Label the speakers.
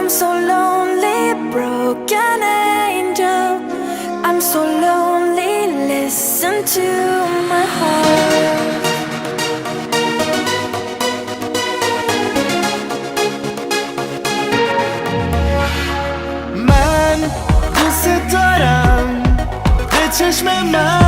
Speaker 1: I'm so lonely, broken angel. I'm so lonely, listen to my heart.
Speaker 2: من دوست دارم به چشم من